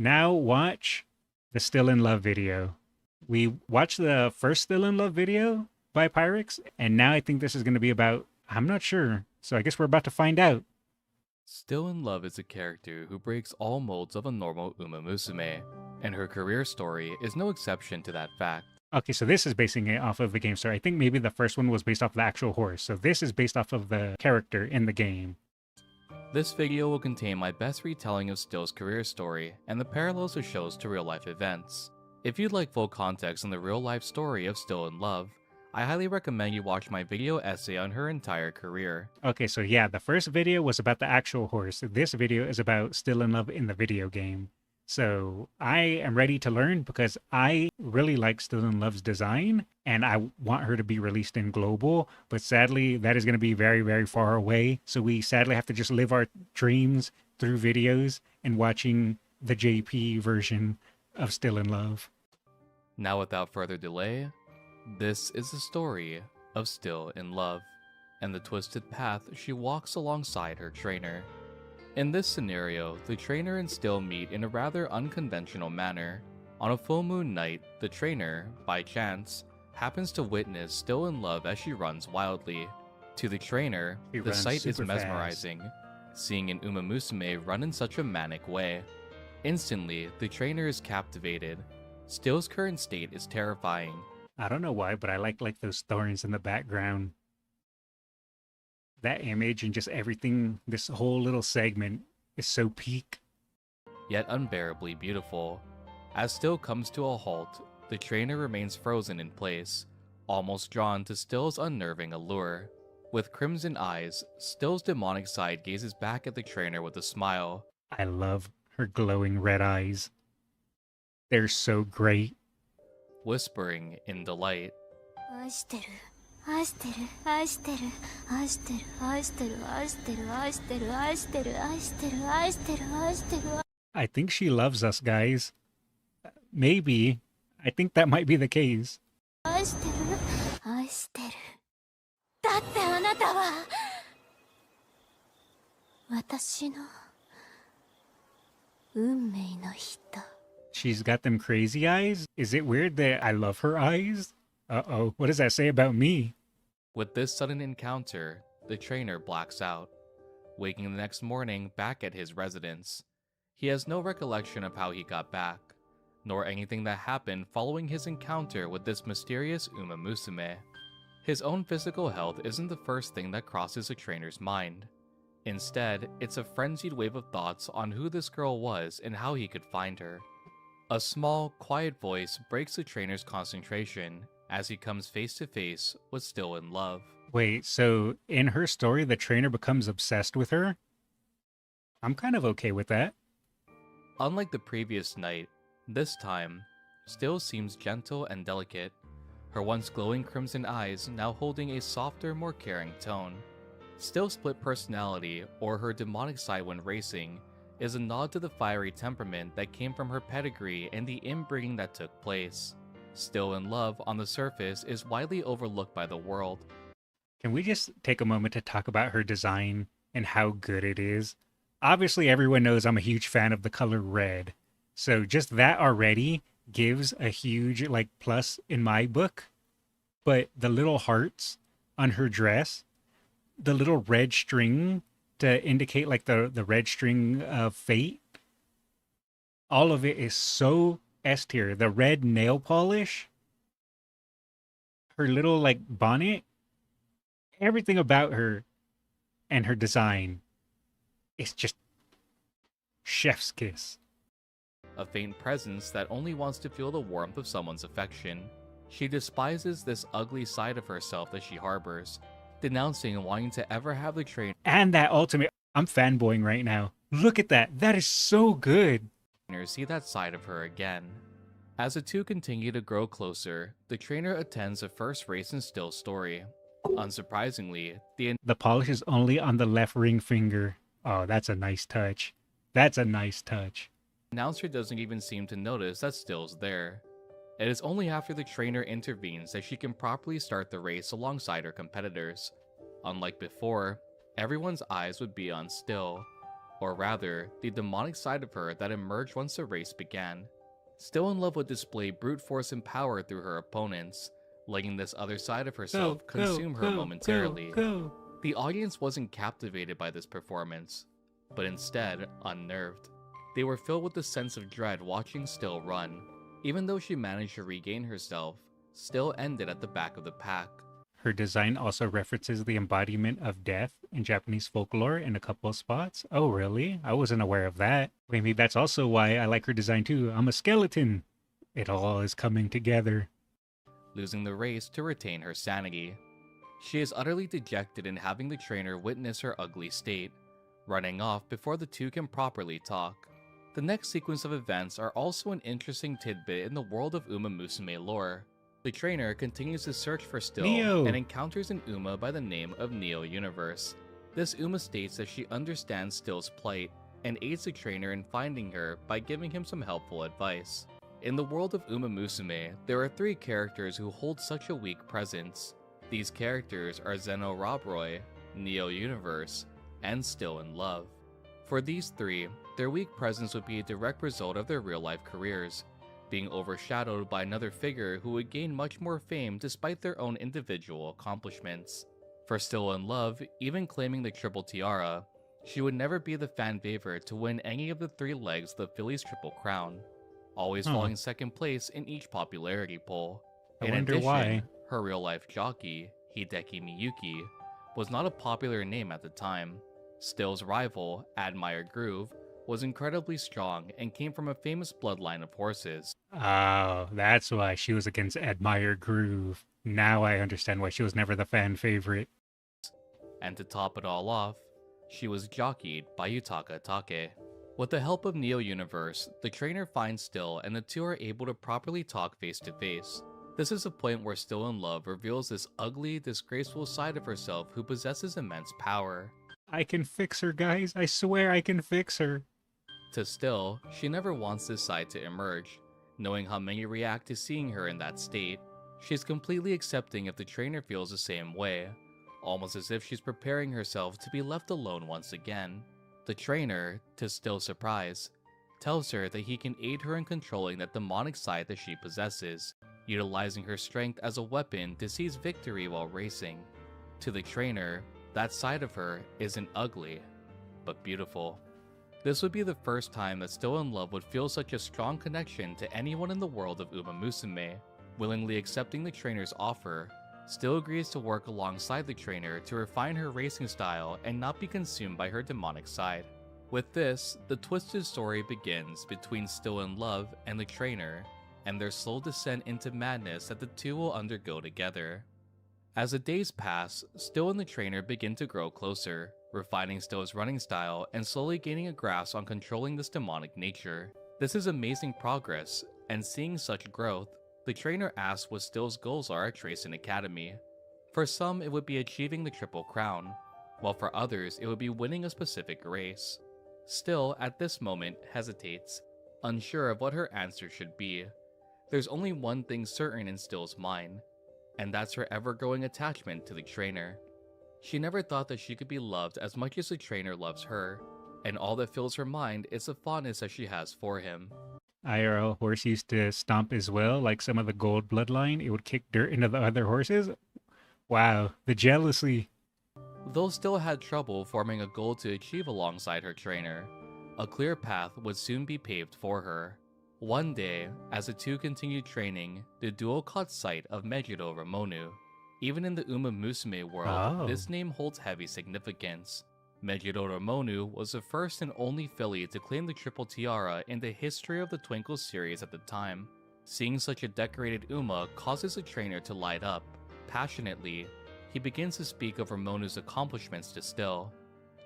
now watch the Still in Love video. We watched the first Still in Love video by Pyrex, and now I think this is going to be about, I'm not sure. So I guess we're about to find out. Still in Love is a character who breaks all molds of a normal Uma Musume, and her career story is no exception to that fact. Okay, so this is basing it off of the game story. I think maybe the first one was based off the actual horse. So this is based off of the character in the game. This video will contain my best retelling of Still's career story and the parallels it shows to real life events. If you'd like full context on the real life story of Still in Love, I highly recommend you watch my video essay on her entire career. Okay, so yeah, the first video was about the actual horse. This video is about Still in Love in the video game. So I am ready to learn because I really like Still in Love's design and I want her to be released in global. But sadly, that is going to be very, very far away. So we sadly have to just live our dreams through videos and watching the JP version of Still in Love. Now without further delay, this is the story of Still in Love and the twisted path she walks alongside her trainer. In this scenario, the trainer and Still meet in a rather unconventional manner. On a full moon night, the trainer, by chance, happens to witness Still in Love as she runs wildly. To the trainer, She the runs sight is super mesmerizing, seeing an Uma Musume run in such a manic way. Instantly, the trainer is captivated. Still's current state is terrifying. I don't know why, but I like those thorns in the background. That image and just everything, this whole little segment is so peak. Yet unbearably beautiful. As Still comes to a halt, the trainer remains frozen in place, almost drawn to Still's unnerving allure. With crimson eyes, Still's demonic side gazes back at the trainer with a smile. I love her glowing red eyes. They're so great. Whispering in delight. 愛してる愛してる愛してる愛してる愛してる愛してる愛してる愛してる愛してる愛してる愛してる I think she loves us, guys. Maybe. I think that might be the case. 愛してる愛してるだってあなたは私の運命の人 She's got them crazy eyes? Is it weird that I love her eyes? Uh-oh, what does that say about me? With this sudden encounter, the trainer blacks out, waking the next morning back at his residence. He has no recollection of how he got back, nor anything that happened following his encounter with this mysterious Uma Musume. His own physical health isn't the first thing that crosses the trainer's mind. Instead, it's a frenzied wave of thoughts on who this girl was and how he could find her. A small, quiet voice breaks the trainer's concentration as he comes face to face with Still in Love. Wait, so in her story, the trainer becomes obsessed with her? I'm kind of okay with that. Unlike the previous night, this time, Still seems gentle and delicate, her once glowing crimson eyes now holding a softer, more caring tone. Still's split personality, or her demonic side when racing, is a nod to the fiery temperament that came from her pedigree and the inbreeding that took place. Still in Love on the surface is widely overlooked by the world. Can we just take a moment to talk about her design and how good it is? Obviously, everyone knows I'm a huge fan of the color red. So just that already gives a huge plus in my book. But the little hearts on her dress, the little red string to indicate the red string of fate, all of it is so S tier. The red nail polish, her little bonnet, everything about her and her design is just chef's kiss. A faint presence that only wants to feel the warmth of someone's affection. She despises this ugly side of herself that she harbors, denouncing and wanting to ever have the trainer And that ultimate, I'm fanboying right now. Look at that. That is so good. see that side of her again. As the two continue to grow closer, the trainer attends the first race in Still's story. Unsurprisingly, The polish is only on the left ring finger. Oh, that's a nice touch. That's a nice touch. announcer doesn't even seem to notice that Still's there. It is only after the trainer intervenes that she can properly start the race alongside her competitors. Unlike before, everyone's eyes would be on Still. or rather, the demonic side of her that emerged once the race began. Still in Love would display brute force and power through her opponents, letting this other side of herself consume her momentarily. Go. The audience wasn't captivated by this performance, but instead unnerved. They were filled with a sense of dread watching Still run. Even though she managed to regain herself, Still ended at the back of the pack. Her design also references the embodiment of death in Japanese folklore in a couple of spots. Oh, really? I wasn't aware of that. Maybe that's also why I like her design too. I'm a skeleton. It all is coming together. Losing the race to retain her sanity. She is utterly dejected in having the trainer witness her ugly state, running off before the two can properly talk. The next sequence of events are also an interesting tidbit in the world of Uma Musume lore. The trainer continues to search for Still Neo. and encounters an Uma by the name of Neo Universe. This Uma states that she understands Still's plight and aids the trainer in finding her by giving him some helpful advice. In the world of Uma Musume, there are 3 characters who hold such a weak presence. These characters are Zeno Robroy, Neo Universe, and Still in Love. For these 3, their weak presence would be a direct result of their real-life careers, being overshadowed by another figure who would gain much more fame despite their own individual accomplishments. For Still in Love, even claiming the Triple Tiara, she would never be the fan favorite to win any of the 3 legs of the Phillies Triple Crown, always falling second place in each popularity poll. I wonder why. Her real-life jockey, Hideki Miyuki, was not a popular name at the time. Still's rival, Admire Groove, was incredibly strong and came from a famous bloodline of horses. Oh, that's why she was against Admire Groove. Now I understand why she was never the fan favorite. And to top it all off, she was jockeyed by Yutaka Take. With the help of Neo Universe, the trainer finds Still and the two are able to properly talk face to face. This is a point where Still in Love reveals this ugly, disgraceful side of herself who possesses immense power. I can fix her, guys. I swear I can fix her. To Still, she never wants this side to emerge, knowing how many react to seeing her in that state. She's completely accepting if the trainer feels the same way, almost as if she's preparing herself to be left alone once again. The trainer, to Still's surprise, tells her that he can aid her in controlling that demonic side that she possesses, utilizing her strength as a weapon to seize victory while racing. To the trainer, that side of her isn't ugly, but beautiful. This would be the first time that Still in Love would feel such a strong connection to anyone in the world of Uma Musume. Willingly accepting the trainer's offer, Still agrees to work alongside the trainer to refine her racing style and not be consumed by her demonic side. With this, the twisted story begins between Still in Love and the trainer, and their slow descent into madness that the two will undergo together. As the days pass, Still and the trainer begin to grow closer, refining Still's running style and slowly gaining a grasp on controlling this demonic nature. This is amazing progress, and seeing such growth, the trainer asks what Still's goals are at Tracing Academy. For some, it would be achieving the Triple Crown, while for others, it would be winning a specific race. Still, at this moment, hesitates, unsure of what her answer should be. There's only one thing certain in Still's mind, and that's her ever-growing attachment to the trainer. She never thought that she could be loved as much as the trainer loves her, and all that fills her mind is the fondness that she has for him. IRL horse used to stomp as well, like some of the gold bloodline. It would kick dirt into the other horses. Wow, the jealousy. Though Still had trouble forming a goal to achieve alongside her trainer, a clear path would soon be paved for her. One day, as the two continued training, the duo caught sight of Meijiro Ramonu. Even in the Uma Musume world, this name holds heavy significance. Meijiro Ramonu was the first and only filly to claim the Triple Tiara in the history of the Twinkle series at the time. Seeing such a decorated Uma causes the trainer to light up. Passionately, he begins to speak of Ramonu's accomplishments to Still.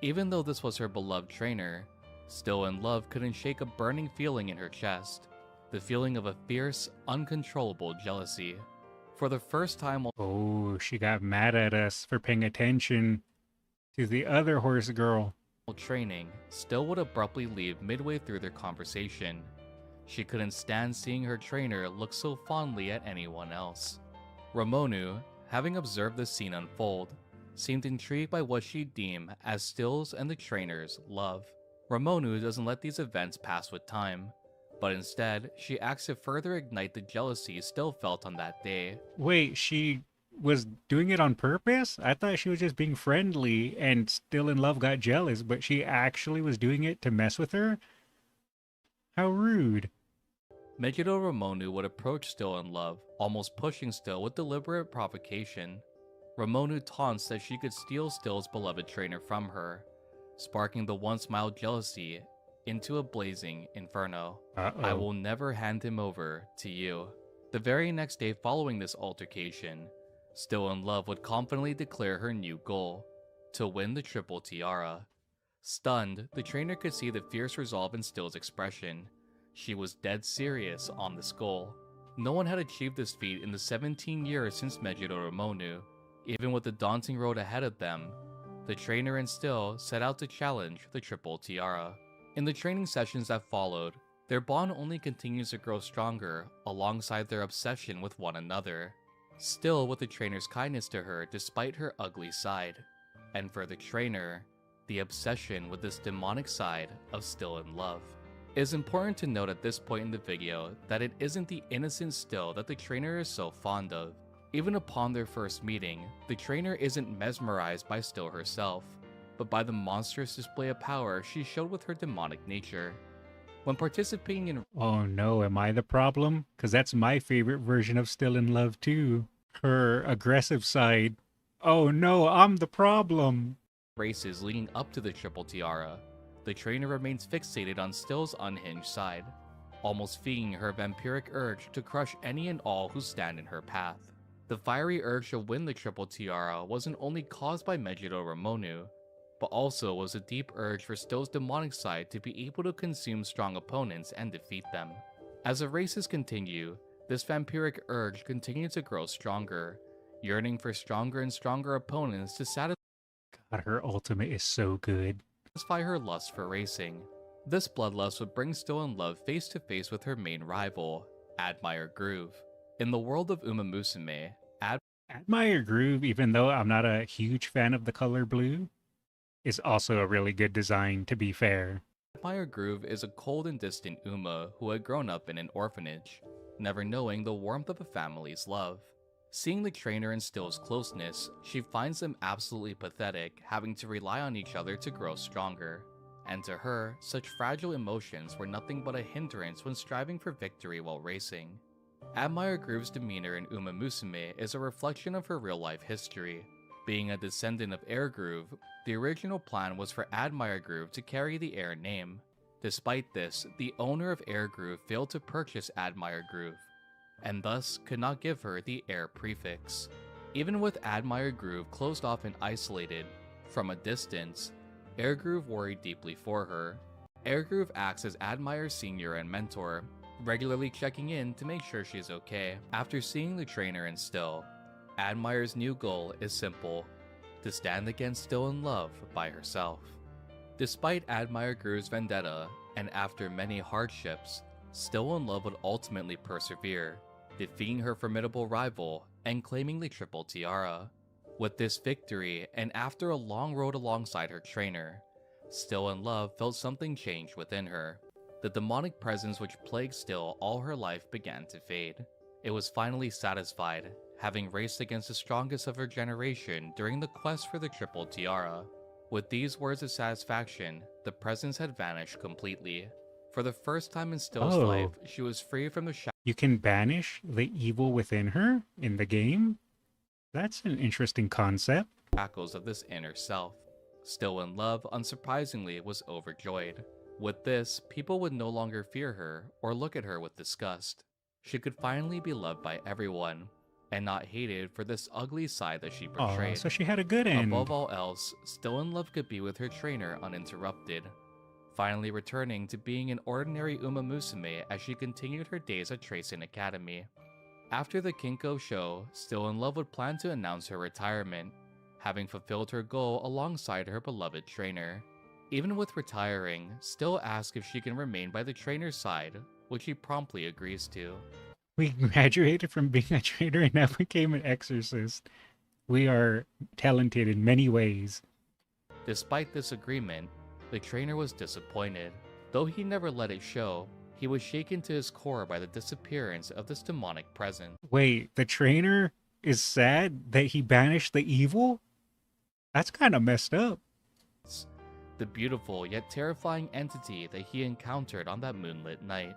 Even though this was her beloved trainer, Still in Love couldn't shake a burning feeling in her chest, the feeling of a fierce, uncontrollable jealousy. For the first time Oh, she got mad at us for paying attention to the other horse girl. while training, Still would abruptly leave midway through their conversation. She couldn't stand seeing her trainer look so fondly at anyone else. Ramonu, having observed the scene unfold, seemed intrigued by what she deemed as Still's and the trainer's love. Ramonu doesn't let these events pass with time, but instead, she acts to further ignite the jealousy still felt on that day. Wait, she was doing it on purpose? I thought she was just being friendly and Still in Love got jealous, but she actually was doing it to mess with her? How rude. Megiddo Ramonu would approach Still in Love, almost pushing Still with deliberate provocation. Ramonu taunts that she could steal Still's beloved trainer from her, sparking the once mild jealousy into a blazing inferno. Uh-oh. I will never hand him over to you. The very next day following this altercation, Still in Love would confidently declare her new goal, to win the Triple Tiara. Stunned, the trainer could see the fierce resolve in Still's expression. She was dead serious on this goal. No one had achieved this feat in the 17 years since Megiddo Ramonu. Even with the daunting road ahead of them, the trainer and Still set out to challenge the Triple Tiara. In the training sessions that followed, their bond only continues to grow stronger alongside their obsession with one another. Still with the trainer's kindness to her despite her ugly side. And for the trainer, the obsession with this demonic side of Still in Love. It is important to note at this point in the video that it isn't the innocent Still that the trainer is so fond of. Even upon their first meeting, the trainer isn't mesmerized by Still herself, but by the monstrous display of power she showed with her demonic nature. When participating in Oh no, am I the problem? Because that's my favorite version of Still in Love too. Her aggressive side. Oh no, I'm the problem. races leading up to the Triple Tiara, the trainer remains fixated on Still's unhinged side, almost feeding her vampiric urge to crush any and all who stand in her path. The fiery urge to win the Triple Tiara wasn't only caused by Megiddo Ramonu, but also was a deep urge for Still's demonic side to be able to consume strong opponents and defeat them. As the races continue, this vampiric urge continued to grow stronger, yearning for stronger and stronger opponents to satisfy God, her ultimate is so good. her lust for racing. This bloodlust would bring Still in Love face to face with her main rival, Admire Groove. In the world of Uma Musume, Admire Groove, even though I'm not a huge fan of the color blue, is also a really good design, to be fair. Admire Groove is a cold and distant Uma who had grown up in an orphanage, never knowing the warmth of a family's love. Seeing the trainer and Still's closeness, she finds them absolutely pathetic, having to rely on each other to grow stronger. And to her, such fragile emotions were nothing but a hindrance when striving for victory while racing. Admire Groove's demeanor in Uma Musume is a reflection of her real-life history. Being a descendant of Air Groove, the original plan was for Admire Groove to carry the Air name. Despite this, the owner of Air Groove failed to purchase Admire Groove, and thus could not give her the Air prefix. Even with Admire Groove closed off and isolated from a distance, Air Groove worried deeply for her. Air Groove acts as Admire's senior and mentor, regularly checking in to make sure she's okay. After seeing the trainer and Still, Admire's new goal is simple: to stand against Still in Love by herself. Despite Admire Groove's vendetta, and after many hardships, Still in Love would ultimately persevere, defeating her formidable rival and claiming the Triple Tiara. With this victory, and after a long road alongside her trainer, Still in Love felt something change within her. The demonic presence which plagued Still all her life began to fade. It was finally satisfied, having raced against the strongest of her generation during the quest for the Triple Tiara. With these words of satisfaction, the presence had vanished completely. For the first time in Still's life, she was free from the You can banish the evil within her in the game? That's an interesting concept. shackles of this inner self. Still in Love, unsurprisingly, was overjoyed. With this, people would no longer fear her or look at her with disgust. She could finally be loved by everyone, and not hated for this ugly side that she portrayed. So she had a good end. Above all else, Still in Love could be with her trainer uninterrupted, finally returning to being an ordinary Uma Musume as she continued her days at Tracing Academy. After the Kinko show, Still in Love would plan to announce her retirement, having fulfilled her goal alongside her beloved trainer. Even with retiring, Still asks if she can remain by the trainer's side, which she promptly agrees to. We graduated from being a trainer and now became an exorcist. We are talented in many ways. Despite this agreement, The trainer was disappointed. Though he never let it show, he was shaken to his core by the disappearance of this demonic presence. Wait, the trainer is sad that he banished the evil? That's kind of messed up. The beautiful yet terrifying entity that he encountered on that moonlit night.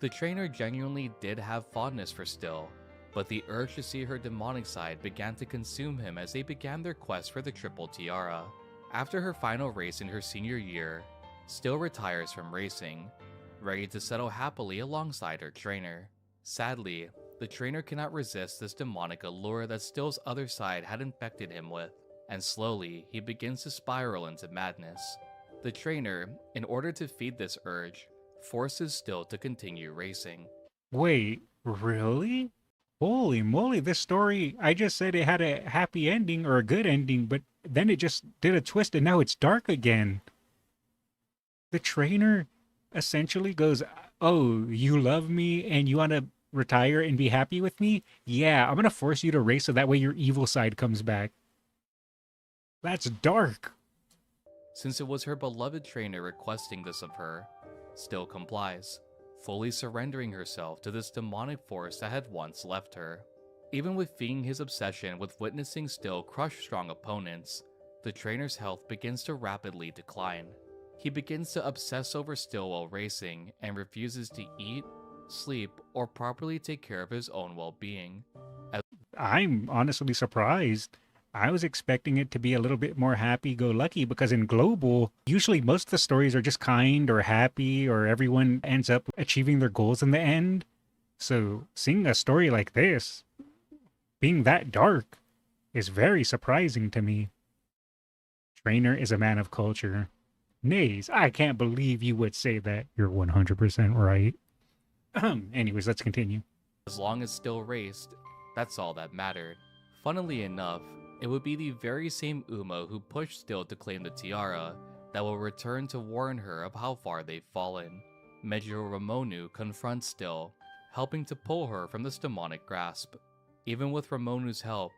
The trainer genuinely did have fondness for Still, but the urge to see her demonic side began to consume him as they began their quest for the Triple Tiara. After her final race in her senior year, Still retires from racing, ready to settle happily alongside her trainer. Sadly, the trainer cannot resist this demonic allure that Still's other side had infected him with, and slowly he begins to spiral into madness. The trainer, in order to feed this urge, forces Still to continue racing. Wait, really? Holy moly, this story, I just said it had a happy ending or a good ending, but then it just did a twist and now it's dark again. The trainer essentially goes, "Oh, you love me and you want to retire and be happy with me? Yeah, I'm going to force you to race so that way your evil side comes back." That's dark. Since it was her beloved trainer requesting this of her, Still complies, fully surrendering herself to this demonic force that had once left her. Even with feeding his obsession with witnessing Still crush strong opponents, the trainer's health begins to rapidly decline. He begins to obsess over Still while racing and refuses to eat, sleep, or properly take care of his own well-being. I'm honestly surprised. I was expecting it to be a little bit more happy-go-lucky because in Global, usually most of the stories are just kind or happy or everyone ends up achieving their goals in the end. So seeing a story like this, being that dark, is very surprising to me. Trainer is a man of culture. Nays, I can't believe you would say that. You're 100% right. Anyways, let's continue. As long as Still raced, that's all that mattered. Funnily enough, it would be the very same Uma who pushed Still to claim the tiara that will return to warn her of how far they've fallen. Mejiro Ramonu confronts Still, helping to pull her from this demonic grasp. Even with Ramonu's help,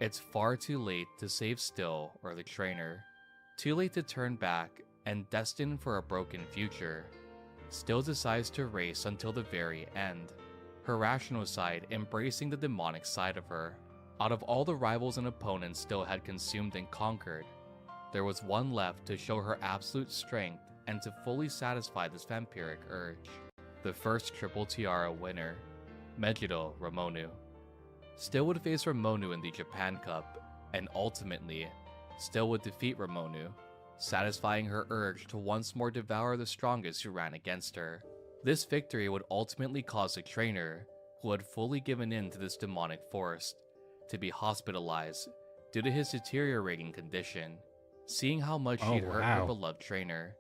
it's far too late to save Still or the trainer. Too late to turn back and destined for a broken future. Still decides to race until the very end, her rational side embracing the demonic side of her. Out of all the rivals and opponents Still had consumed and conquered, there was one left to show her absolute strength and to fully satisfy this vampiric urge. The first Triple Tiara winner, Mejiro Ramonu. Still would face Ramonu in the Japan Cup, and ultimately, Still would defeat Ramonu, satisfying her urge to once more devour the strongest who ran against her. This victory would ultimately cause the trainer, who had fully given in to this demonic force, to be hospitalized due to his deteriorating condition. Seeing how much Oh, she'd hurt wow. her beloved trainer,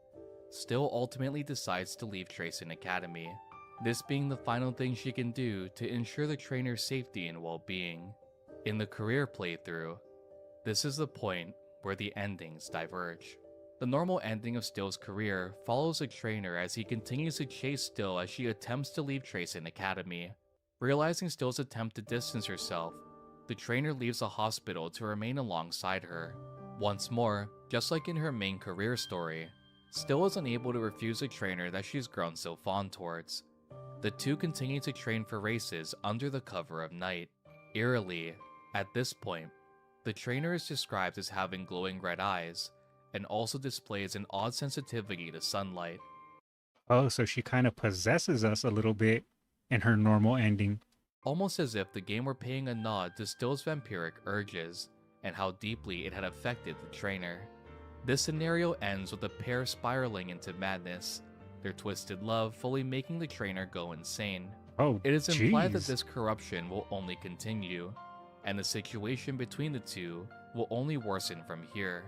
Still ultimately decides to leave Tracing Academy, this being the final thing she can do to ensure the trainer's safety and well-being. In the career playthrough, this is the point where the endings diverge. The normal ending of Still's career follows a trainer as he continues to chase Still as she attempts to leave Tracing Academy. Realizing Still's attempt to distance herself, the trainer leaves the hospital to remain alongside her. Once more, just like in her main career story, Still is unable to refuse a trainer that she's grown so fond towards. The two continue to train for races under the cover of night. Eerily, at this point, the trainer is described as having glowing red eyes, and also displays an odd sensitivity to sunlight. Oh, so she kind of possesses us a little bit in her normal ending. Almost as if the game were paying a nod to Still's vampiric urges, and how deeply it had affected the trainer. This scenario ends with the pair spiraling into madness, their twisted love fully making the trainer go insane. Oh, It is implied that jeez. this corruption will only continue, and the situation between the two will only worsen from here.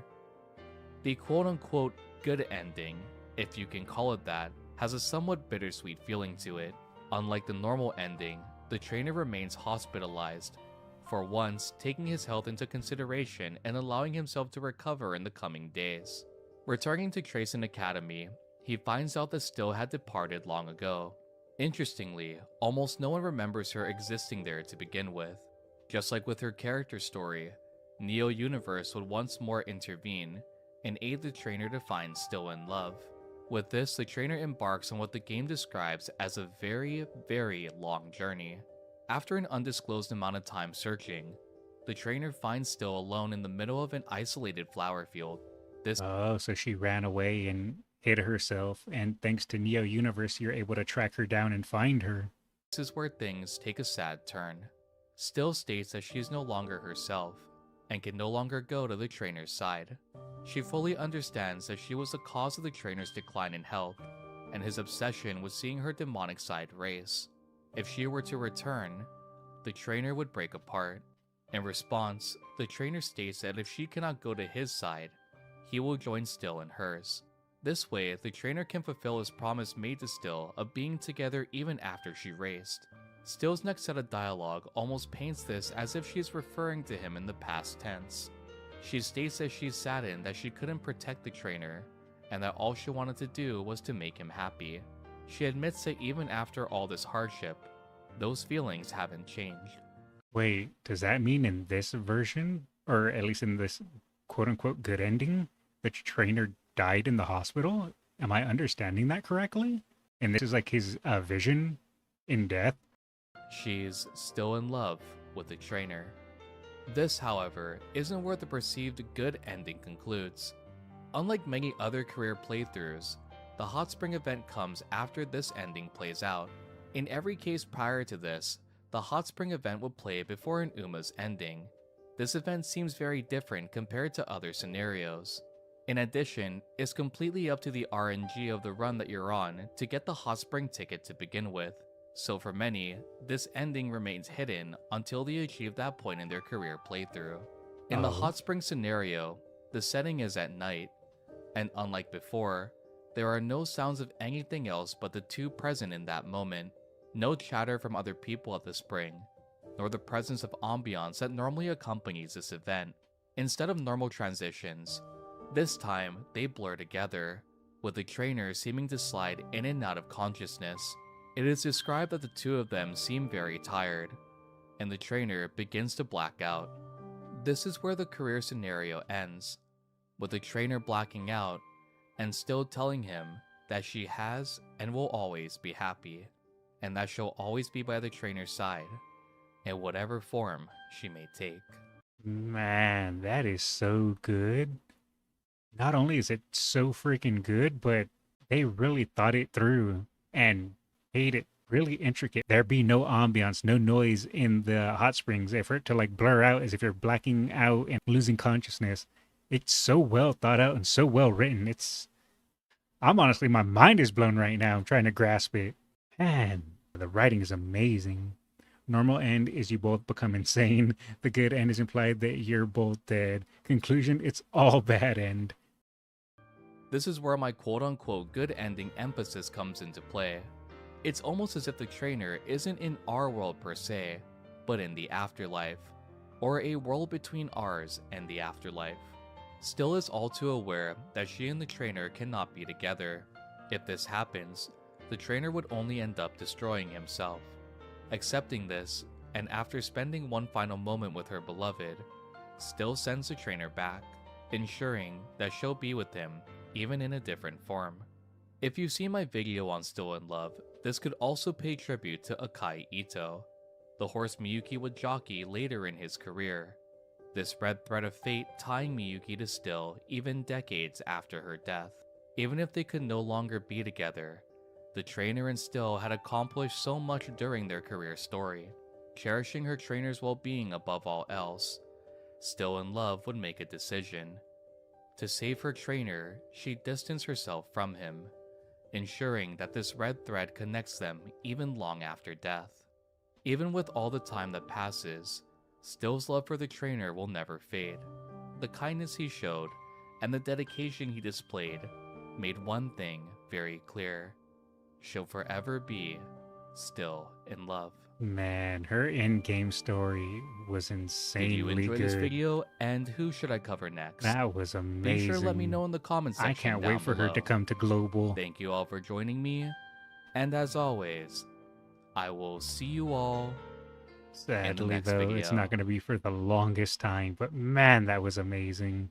The quote-unquote good ending, if you can call it that, has a somewhat bittersweet feeling to it. Unlike the normal ending, the trainer remains hospitalized, for once taking his health into consideration and allowing himself to recover in the coming days. Returning to Tracing Academy, he finds out that Still had departed long ago. Interestingly, almost no one remembers her existing there to begin with. Just like with her character story, Neo Universe would once more intervene, and aid the trainer to find Still in Love. With this, the trainer embarks on what the game describes as a very, very long journey. After an undisclosed amount of time searching, the trainer finds Still alone in the middle of an isolated flower field. This Oh, so she ran away and hid herself, and thanks to Neo Universe, you're able to track her down and find her. is where things take a sad turn. Still states that she is no longer herself, and can no longer go to the trainer's side. She fully understands that she was the cause of the trainer's decline in health, and his obsession with seeing her demonic side race. If she were to return, the trainer would break apart. In response, the trainer states that if she cannot go to his side, he will join Still in hers. This way, the trainer can fulfill his promise made to Still of being together even after she raced. Still's next set of dialogue almost paints this as if she's referring to him in the past tense. She states that she's saddened that she couldn't protect the trainer, and that all she wanted to do was to make him happy. She admits that even after all this hardship, those feelings haven't changed. Wait, does that mean in this version, or at least in this quote-unquote good ending, the trainer died in the hospital? Am I understanding that correctly? And this is like his vision in death? She's still in love with the trainer. This, however, isn't where the perceived good ending concludes. Unlike many other career playthroughs, the Hot Spring event comes after this ending plays out. In every case prior to this, the Hot Spring event would play before an Uma's ending. This event seems very different compared to other scenarios. In addition, it's completely up to the RNG of the run that you're on to get the Hot Spring ticket to begin with. So for many, this ending remains hidden until they achieve that point in their career playthrough. In the Hot Spring scenario, the setting is at night, and unlike before, there are no sounds of anything else but the two present in that moment. No chatter from other people at the spring, nor the presence of ambiance that normally accompanies this event. Instead of normal transitions, this time they blur together, with the trainer seeming to slide in and out of consciousness. It is described that the two of them seem very tired, and the trainer begins to black out. This is where the career scenario ends, with the trainer blacking out and Still telling him that she has and will always be happy, and that she'll always be by the trainer's side, in whatever form she may take. Man, that is so good. Not only is it so freaking good, but they really thought it through and made it really intricate. There be no ambiance, no noise in the hot springs. For it to like blur out as if you're blacking out and losing consciousness. It's so well thought out and so well written. I'm honestly, my mind is blown right now. I'm trying to grasp it. Man, the writing is amazing. Normal end is you both become insane. The good end is implied that you're both dead. Conclusion, it's all bad end. This is where my quote-unquote good ending emphasis comes into play. It's almost as if the trainer isn't in our world per se, but in the afterlife, or a world between ours and the afterlife. Still is all too aware that she and the trainer cannot be together. If this happens, the trainer would only end up destroying himself. Accepting this, and after spending one final moment with her beloved, Still sends the trainer back, ensuring that she'll be with him, even in a different form. If you see my video on Still in Love, this could also pay tribute to Akai Ito, the horse Miyuki would jockey later in his career. This red thread of fate tying Miyuki to Still even decades after her death. Even if they could no longer be together, the trainer and Still had accomplished so much during their career story. Cherishing her trainer's well-being above all else, Still in Love would make a decision. To save her trainer, she distanced herself from him, ensuring that this red thread connects them even long after death. Even with all the time that passes, Still's love for the trainer will never fade. The kindness he showed and the dedication he displayed made one thing very clear: she'll forever be still in love. Man, her in-game story was Did insanely you enjoy good. this video, and who should I cover next? That was Be amazing. sure to let me know in the comments section I can't down wait for her to below. come to Global. Thank you all for joining me, and as always, I will see you all. Sadly, next though, it's video. not going to be for the longest time. But man, that was amazing.